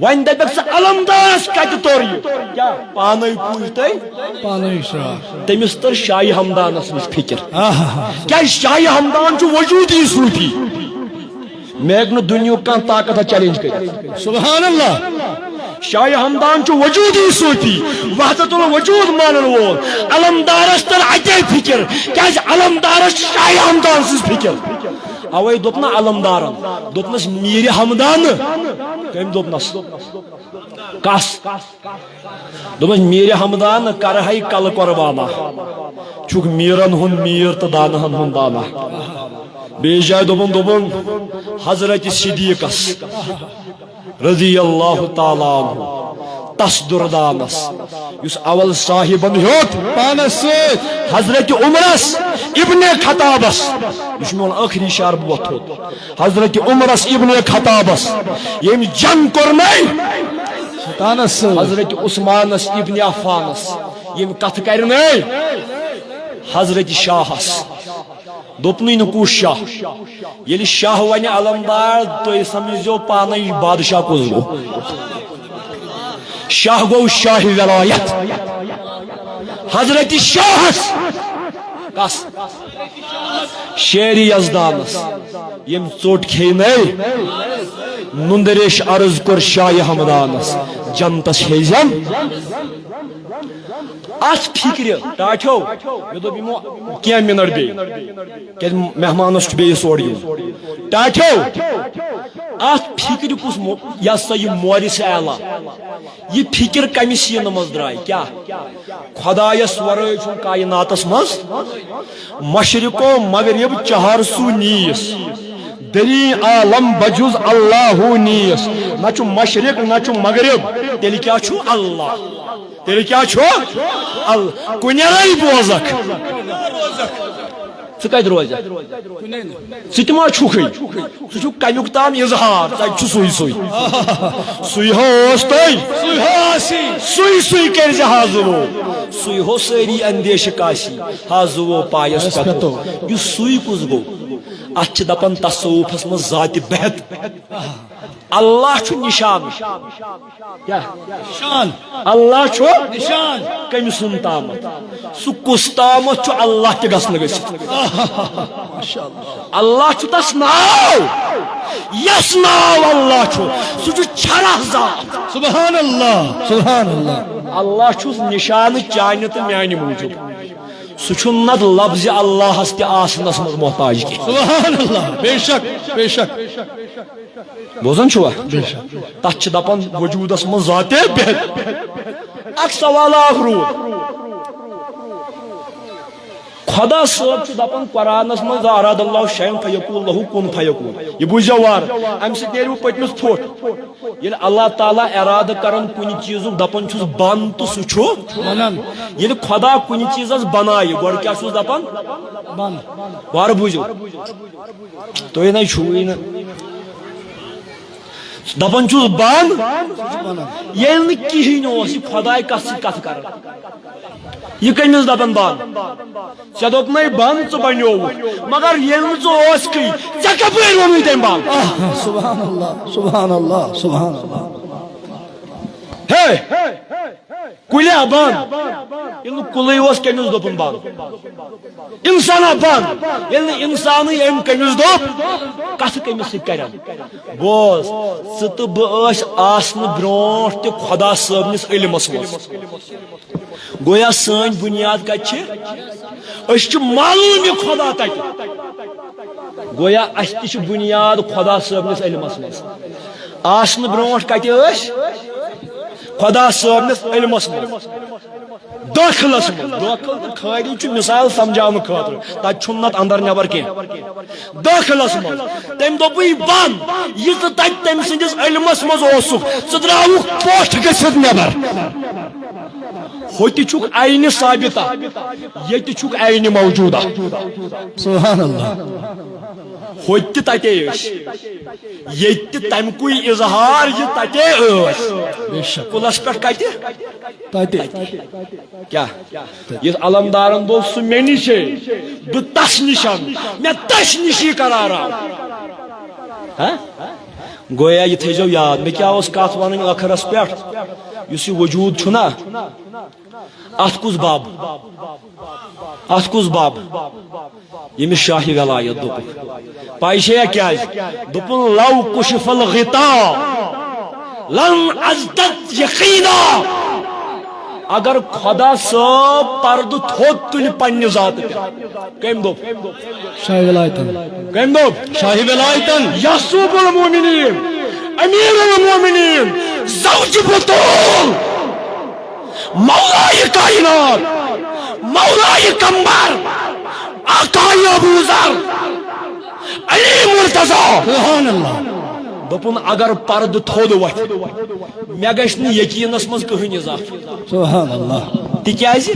ون دپک سہ علمدارس کتہ تور یہ کیا پانے پوچھ تھی پانے اشراف تمس تر شاہ ہمدانس مز فکر کیا شاہ ہمدان وجودی صوفی میں دنیا کان طاقت چیلنج کر سبحان اللہ شاہ ہمدان وجودی صوفی وحدت الوجود مانن وول علمدارس تر اتے فکر کیا علمدارس شاہ ہمدان سز فکر اوے دوپنا علمدارن دوپنس میر ہمدان کم دوپنس کس دوپنس میر ہمدان کرہی کل قربانہ چوک میرن ہن میر تو دانہن ہن دانہ بیس جائے دوپن حضرت صدیقس رضی اللہ تعالی عنہ تس دردانس اس اول صاحبن ہیوت پانس سۭتۍ حضرت عمرس ابن خطابس یہ میون آخری شعر بوت ہوت حضرت عمرس ابن خطابس یم جنگ کرنے پانس سۭتۍ حضرت عثمانس ابن عفانس یم کت کرنے حضرت شاہس دوپنی نکو شاہ یل شاہ ون علمدار تھی سمجھو پانے بادشاہ کس گو شاہ گو شاہ ولایت حضرت شاہس کس شیر یزدانس یم ژوٹ کھینے نندریش عرض کر شاہ ہمدانس جنتس ہیزم اس فکر ٹاٹھو یہ دو بیمو کیا منٹ بی کہ مہمانس بی سوڑ یون ٹاٹھو اس فکر کس یا سا یہ مورس اعلی یہ فکر کمس یہ نماز درائی کیا خدایس ورائے چھن کائناتس مز مشرق و مغرب چہار سو نیس دری عالم بجز اللہ نیس نہ چھو مشرق نہ چھو مغرب تیل کیا چھو اللہ تیل کیا چھو اللہ کنی رائی بوزک ثہ کت روزک ثہ تہ ما چھکھے ثہ چھو کمیک تام اظہار تہ چھو سوئی سوئی سوئی ہو اس تھی سوئی سوئی کر حاضو سوئی ہو ساری اندیش کاسی حاضو پایس پتو یہ سوئی کس گو اتھ دپن تصوفس مز ذات بہت اللہ چھو نشان کیا نشان اللہ چھو نشان کم سن تامت سہ کس تامت چھو اللہ تہ گھن گھت اللہ چھو تس ناو یس ناو اللہ چھو سہ چھو چھرا ذات سبحان اللہ سبحان اللہ اللہ چھو نشان چانہ تو میانہ موجود سہ نت لفظ اللہ تہ آسنس مز محتاج کی سبحان اللہ بے شک بے شک بوزن چھوا تک دپان وجودس من ذات بہت اک سوال رود خدا صاحب دپان قرآنس من اراد اللہ شیئن فیقول لہو کن فیقول یہ بوزو وار ام سی نیرو پتمس پھوٹ یل اللہ تعالیٰ ارادہ کرن کن چیز دپان چھس بن تو سہ چھو یل خدا کن چیزس بنائے گوڑ کیا چھس دپان بن وار بوزو تھی نا چھوئی نا دپان چھس بن یل نہ کہین یہ خدا کت سی کت کر یہ کمس دپان بن ژے دوپ نا بن ژٕ بنیووُکھ مگر ییٚلہِ نہٕ ژٕ اوسکھٕے ژےٚ کپٲرۍ ووٚنُے تٔمۍ بن سبحان اللہ سبحان اللہ سبحان اللہ ہے کُلیا بن ییٚلہِ نہٕ کُلٕے اوس کٔمِس دوٚپُن بن انسانا بن ییٚلہِ نہٕ انسانٕے أمۍ کٔمِس دوٚپ کتھ کٔمِس سۭتۍ کرن بوز ژٕ تہٕ بہٕ ٲسۍ آسنہٕ برونٛٹھ تہِ خدا صٲبنِس علمس منٛز گویا سٲنۍ بُنیاد کتہِ چھِ أسۍ چھِ معلوٗم یہِ خدا تتہِ گویا اسہِ تہِ چھِ بُنیاد خدا صٲبنِس علمس منٛز آسنہٕ برونٛٹھ کتہِ ٲسۍ خدا صٲبنِس علمس منٛز داخلس داخل خٲلی چھُ مثال سمجھاونہٕ خٲطرٕ تتہِ چھُنہٕ نتہٕ اندر نٮ۪بر کینٛہہ داخلس منٛز تٔمۍ دوٚپُے بنٛد یہِ ژٕ تتہِ تٔمۍ سٕنٛدِس علمس منٛز اوسُکھ ژٕ درٛاوُکھ پوٚٹھ گٔژھِتھ نٮ۪بر ہوٚتہِ چھُکھ عینہِ ثابتہ ییٚتہِ چھُکھ عینہِ موجوٗدہ سبحان اللہ ہوٚتہِ تہِ تتے ٲسۍ ییٚتہِ تہِ تَمکُے اظہار یہِ تتے ٲسۍ کُلس پٮ۪ٹھ کتہِ تاتے کیا یس علمدارن دوٚپ سُہ مےٚ نِشے بہٕ تس نِشن مےٚ تس نِشی قرارا گویا یہ تھٲیزیو یاد مےٚ کیٛاہ اوس کتھ ونٕنۍ ٲخرس پٮ۪ٹھ یُس یہِ وجوٗد چھُنا اتھ کُس بب اتھ کُس بب ییٚمِس شاہہِ ولایت دوٚپُکھ پاے چھےٚ کیٛازِ دوٚپُن لو کشف الغطاء لن ازدد یقینا اگر خدا صٲب پردٕ تھوٚد تُلہِ پننہِ ذاتہٕ پٮ۪ٹھ کٔمۍ دوٚپ شاہ ولایتن کٔمۍ دوٚپ شاہ ولایتن یعصوب المومنین امیر المومنین زوج بطول مولائے کائنات مولائے کمبر آقائے ابو ذر علی مرتضی سبحان اللہ دوٚپُن اگر پردٕ تھوٚد وتھِ مےٚ گژھِ نہٕ یقیٖنس منٛز کٕہٕنۍ اضافہٕ سبحان اللہ تِکیٛازِ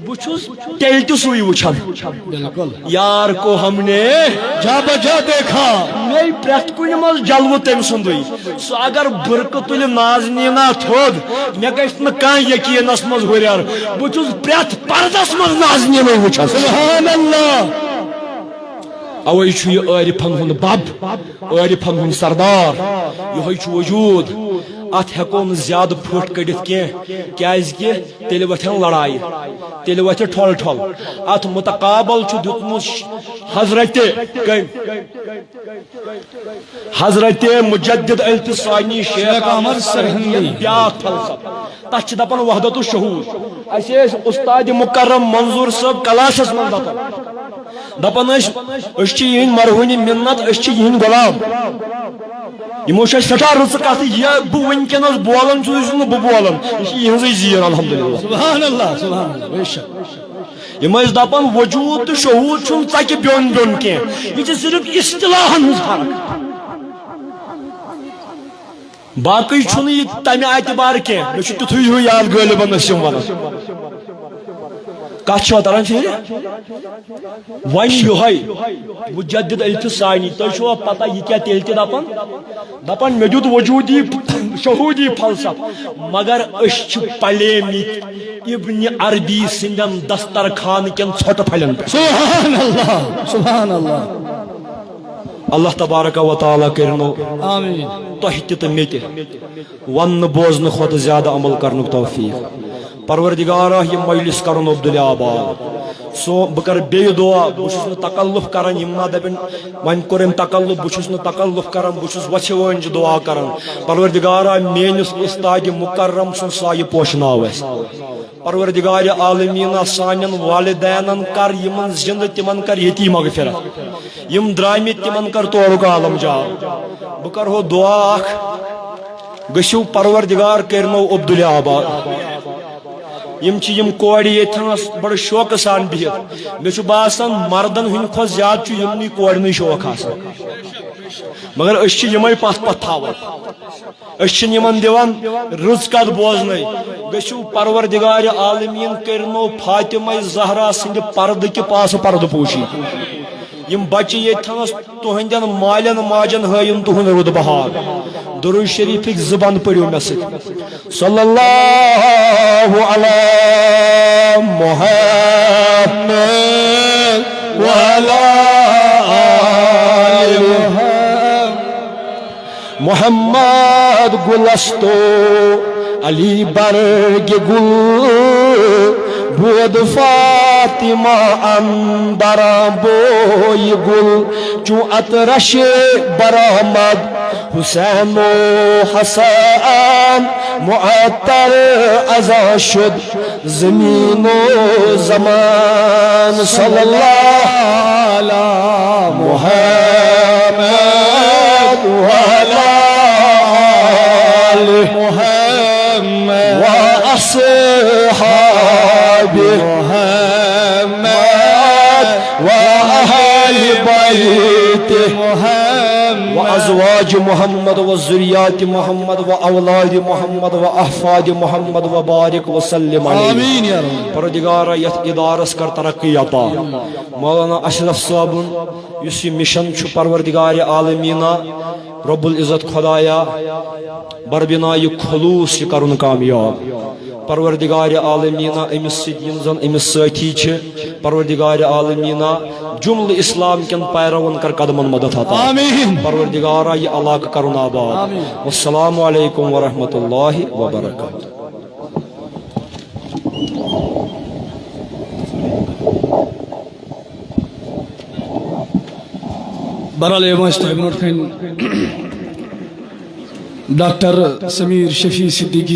بہٕ چھُس تیٚلہِ تہِ سُے وٕچھان بالکل یار کو ہم نے جا بجا دیکھا مے پرٛٮ۪تھ کُنہِ منٛز جلوٕ تٔمۍ سُنٛدُے سُہ اگر بُرکہٕ تُلہِ نازنیٖنا تھوٚد مےٚ گژھِ نہٕ کانٛہہ یقیٖنس منٛز ہُریر بہٕ چھُس پرٛٮ۪تھ پردس منٛز نازنیٖنٕے وٕچھان سبحان اللہ اوے چھُ یہِ عٲرفن ہُنٛد بب عٲرفن ہُنٛد سردار یِہوے چھُ وجوٗد ات ہیٚکو نہٕ زیادٕ پھٕٹ کٔڑِتھ کینٛہہ کیٛازِکہِ تیٚلہِ وتھن لڑایہِ تیٚلہِ وتھِ ٹھۄل ٹھۄل ات متقابل چھُ دیُتمُت حضرت حضرت مجدد الفسانی شیخ احمد سرہندی بیاکھ فلسفہ تتھ چھِ دپان وحدت الشہود اسہِ ٲسۍ استاد مکرم منظور صٲب کلاسس منٛز دپان أسۍ چھِ یِہنٛدۍ مرہونہِ مِنت أسۍ چھِ یِہنٛدۍ غلام یِمو چھِ اَسہِ سٮ۪ٹھاہ رٕژٕ کتھ یہِ بہٕ وٕنکیٚنس بولان چھُس یہِ چھُس نہٕ بہٕ بولان یہِ چھِ یِہنٛزٕے زیٖر الحمدللہ سبحان اللہ سبحان اللہ بے شک یِم ٲسۍ دپان وجوٗد تہٕ شہوٗد چھُنہٕ ژکہِ بیوٚن بیوٚن کینٛہہ یہِ چھِ صرف اصطلاحن ہٕنٛز فرق باقٕے چھُنہٕ یہِ تمہِ اعتبار کینٛہہ مےٚ چھُ تِتھُے ہیوٗ یاد غٲلبن ٲسۍ یِم ونان کتھ چھوا تران فِکرِ وۄنۍ یِہوے مجدد الفسانی تۄہہِ چھُوا پتہ یہِ کیٛاہ تیٚلہِ تہِ دپان مےٚ دیُت وجوٗدی شہوٗدی فلسفہٕ مگر أسۍ چھِ پلیمٕتۍ ابنِ عربی سٕنٛدٮ۪ن دسترخان کٮ۪ن ژھۄٹہٕ پھلٮ۪ن پٮ۪ٹھ سبحان اللہ سبحان اللہ اللہ تبارک و تعالیٰ کٔرِنو آمین تۄہہِ تہِ تہٕ مےٚ تہِ وننہٕ بوزنہٕ کھۄتہٕ زیادٕ عمل کرنُک توفیٖق پروردگارہ یہ مجلس کرن عبداللہ آباد سو بہ کر بیٚیہِ دعا بہٕ چھُس نہٕ تکلف کران یِم ما دپن وۄنۍ کوٚر أمۍ تکلف بہٕ چھُس نہٕ تکلف کران بہٕ چھُس وَژھِ وٲنجہِ دعا کران پروردگارہ میٲنِس استاد مکرم سُنٛد سایہِ پوشناو اَسہِ پروردگار عالمیٖنہ سانٮ۪ن والدینن کر یِمن زِنٛدٕ تِمن کر ییٚتی مغفرت یِم درٛامٕتۍ تِمن کر تورُک عالم جال بہٕ کرہو دعا اکھ گٔژھِو پروردگار کٔرنو عبداللہ آباد یم چھ یم کورِ ییٚتھَنس بڑٕ شوقہٕ سان بِہِتھ مےٚ چھُ باسان مردن ہٕنٛدِ کھۄتہٕ زیادٕ چھُ یِمنٕے کورٮ۪نٕے شوق آسان مگر أسۍ چھِ یِمے پتھ پتھ تھاوان أسۍ چھِنہٕ یِمن دِوان رٕژ کتھ بوزنَے گٔژھِو پروردگار عالمیٖن کٔرنو فاطمہ زہرا سٕنٛدِ پردٕ کہِ پاسہٕ پردٕ پوشی یم بچہِ ییٚتھَنس تُہنٛدٮ۪ن مالٮ۪ن ماجن ہٲیِن تُہُنٛد رُد بہار درود شریفٕکۍ زٕ بند پٔرِو مےٚ سۭتۍ صلی اللہ علی محمد وعلی آل محمد گلستو علی برگ گل بود فاطمہ اندر بوی گل چون اطرش برآمد حسین و حسن معطر ازا شد زمین و زمان صلی اللہ علی محمد وعلی آل محمد و اصحاب آل بیت وأزواج محمد وذريات محمد وأولاد محمد وأحفاد محمد وبارك وسلم عليه آمین یا رب پروردگار یت ادارس کر ترقی عطا مولانا اشرف صاحب یس یہ مشن چھ پروردگار عالمینہ رب العزت خدایا بربنا یہ خلوص یہ کرن کامیاب پروردگار عالمینہ امس سۭتۍ یِم زن امس سۭتی چھ پروردگار عالمینہ جمل اسلام کن پیرون کر قدمن مدد عطا آمین پروردگارہ یہ علاقہ کرن آباد والسلام علیکم ورحمۃ اللہ وبرکاتہ برال ڈاکٹر سمیر شفیع صدیقی